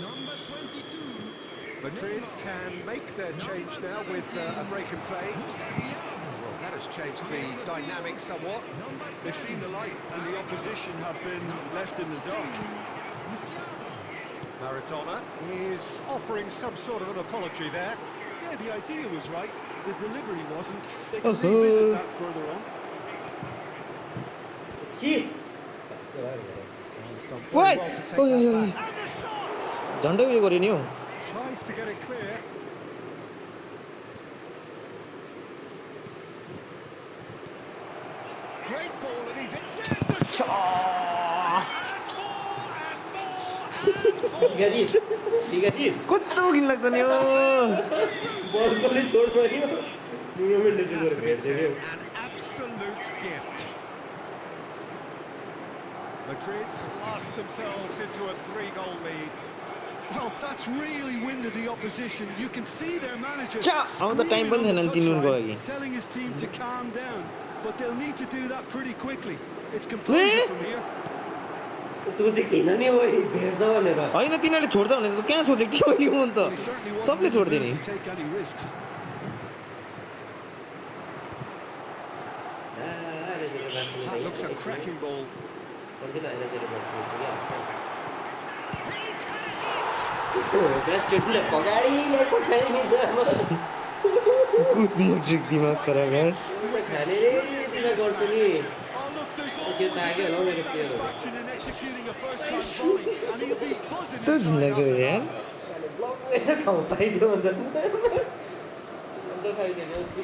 Number 22. Madrid can make their change now with a break in play. Well, that has changed the dynamic somewhat. They've seen the light and the opposition have been left in the dark. Maradona is offering some sort of an apology there. Yeah, the idea was right. The delivery wasn't. They can revisit that further on. छि He's done Why? very well to take Oi, oi, that oi. back. And the shot! झन्डै उयो गऱ्यो नि हौ Tries to get it clear. Great ball, and he's in. There's the shot! Digaris Digaris कस्तो घिन लाग्दो नि हो बल कसले छोड्नु नि टुर्नामेन्टले चाहिँ Has गरेर to be said, भेट्दै an absolute gift. Madrid blast themselves into a 3-goal lead. Well, that's really winded the opposition. You can see their manager Cha! अब त टाइम पनि screaming छैन on the 3 मिनेटको लागि touchline, telling his team to calm down. But they'll need to do that pretty quickly. It's composure from here. सोचेको थिएन नि ओ भेट्छ भनेर होइन तिनीहरूले छोड्छ भने त कहाँ सोचेको थियो यो हुन Well, त he certainly wasn't सबले in the छोड्दियो mood नि to take any risks. That looks a cracking ball. बेस्टले पगाडीलाई पठाइदिन्छ कुद्नु दिमाग खराब यार खाने दिमाग गर्छु नि Oh, look, there's Get always back a in, degree I'll of get there. satisfaction in executing a first-time volley, and he'll be buzzing कस्तो घिन inside लाग्दो after यार that. ब्लक यस्तो ठाउँ पाइदियो अन्त अन्त पाइदियो पछि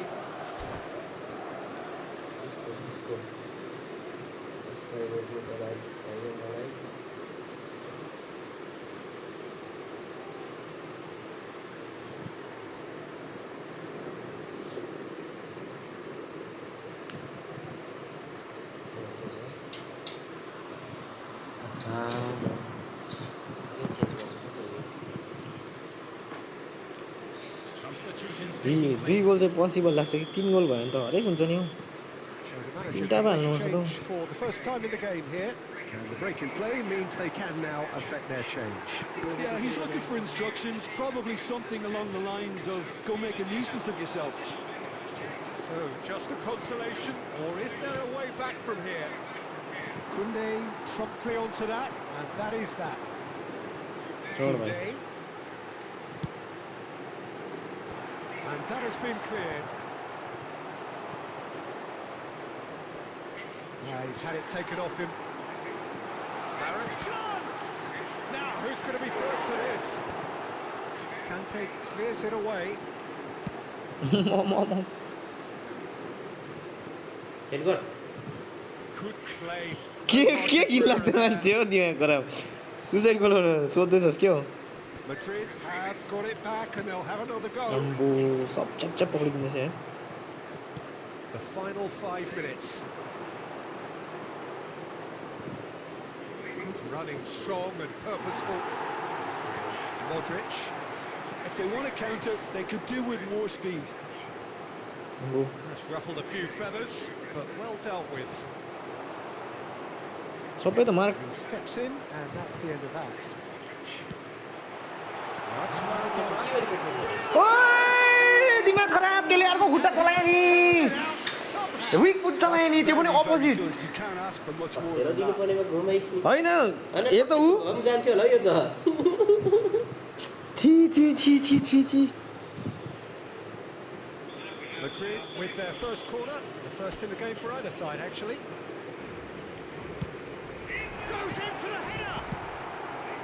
यसको चाहियो मलाई दुई गोल चाहिँ पोसिबल लाग्छ कि 3 गोल भयो भने त हरेस हुन्छ नि हौ So the Tinta manager ba, making no? a change for the first time in the game here. And the break in play means they can now affect their change. Yeah, he's looking for instructions, probably something along the lines of go make a nuisance of yourself. So, just a consolation, or is there a way back from here? Kunde promptly onto that, and that is that. छोड़ भाई Kunde. And that has been cleared. Yeah, he's had it taken off him. Farron's chance! Now, who's going to be first to this? Kante clears it away. Head गर Could claim. के घिन लाग्दो मान्छे हो तिमी कुरा सुसाइड गोल सोध्दैछस् के हो Madrid have got it back and they'll have another go. अम्बो सब च्याप पक्रिदिँदैछ यार The final 5 minutes. Good running, strong and purposeful. Modric. If they want to counter, they could do with more speed. अम्बो That's ruffled a few feathers, but well dealt with. सबै त mark He steps in and that's the end of that. That's Maradona. ओए दिमाग खराब त्यसले अर्को खुट्टा चलायो नि विक फुट चलायो नि त्यो पनि opposite Good. You can't ask for much more हेर than दिनु that. पर्नेमा घुमाइसी होइन हेर त ऊ हम जान्थ्यो होला यो त छि छि छि छि छि छि Madrid with their first corner, the first in the game for either side actually. Goes in for the header.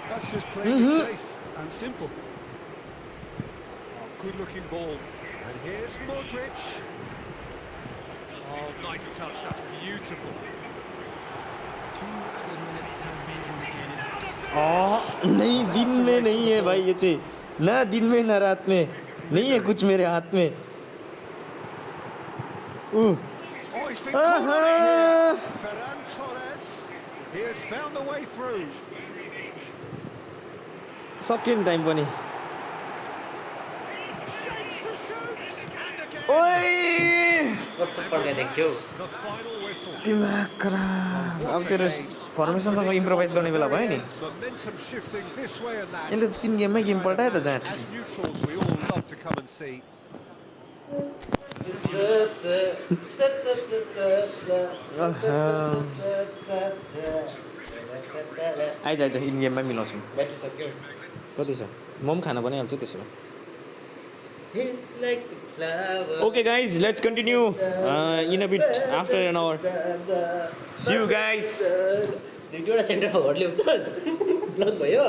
That's just playing it safe and simple. Oh, good looking ball. And here's Modric. Oh, nice touch, that's beautiful. नहीं दिन में नहीं है भाई ये चाहिए ना दिन में ना रात में नहीं है कुछ मेरे हाथ में Oh, he's been caught on it here. Ferran Torres. He has found the way through. Second time पनि Shapes to shoot. And again. ओए कस्तो पड्का देख्थ्यो The final whistle. दिमाग खराब अब तेरो फर्मेसनसँग इम्प्रोभाइज गर्ने बेला भयो नि Momentum shifting this way and that. यसले त 3 गेममै गेम पल्टायो त जाँट As neutrals, we all love to come and see. आइज आइज इन गेममै मिलाउँछौँ ब्याट्री सक्यो कति छ म पनि खाना बनाइहाल्छु त्यसो भए Tastes like a flower. Okay guys, let's continue in a bit after an hour. See you guys. दुईवटा सेन्टर फरवर्ड ल्याउँछस् ब्लक भयो